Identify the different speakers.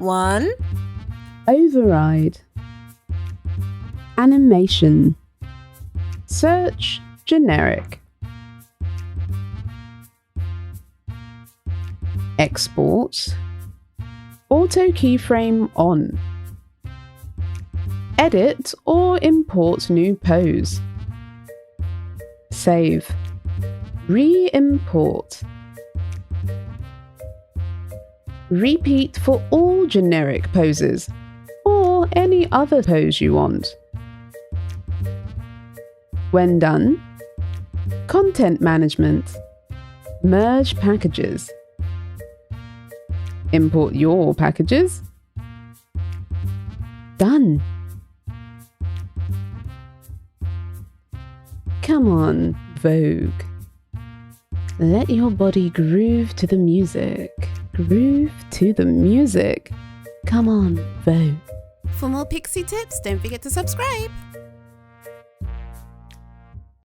Speaker 1: 1.
Speaker 2: Override. Animation. Search generic. Export. Auto keyframe on. Edit or import new pose. Save. Re-import. Repeat for all generic poses, or any other pose you want. When done, content management. Merge packages. Import your packages. Done. Come on, Vogue. Let your body groove to the music. Groove to the music. Come on, Vogue.
Speaker 1: For more Pixie tips, don't forget to subscribe.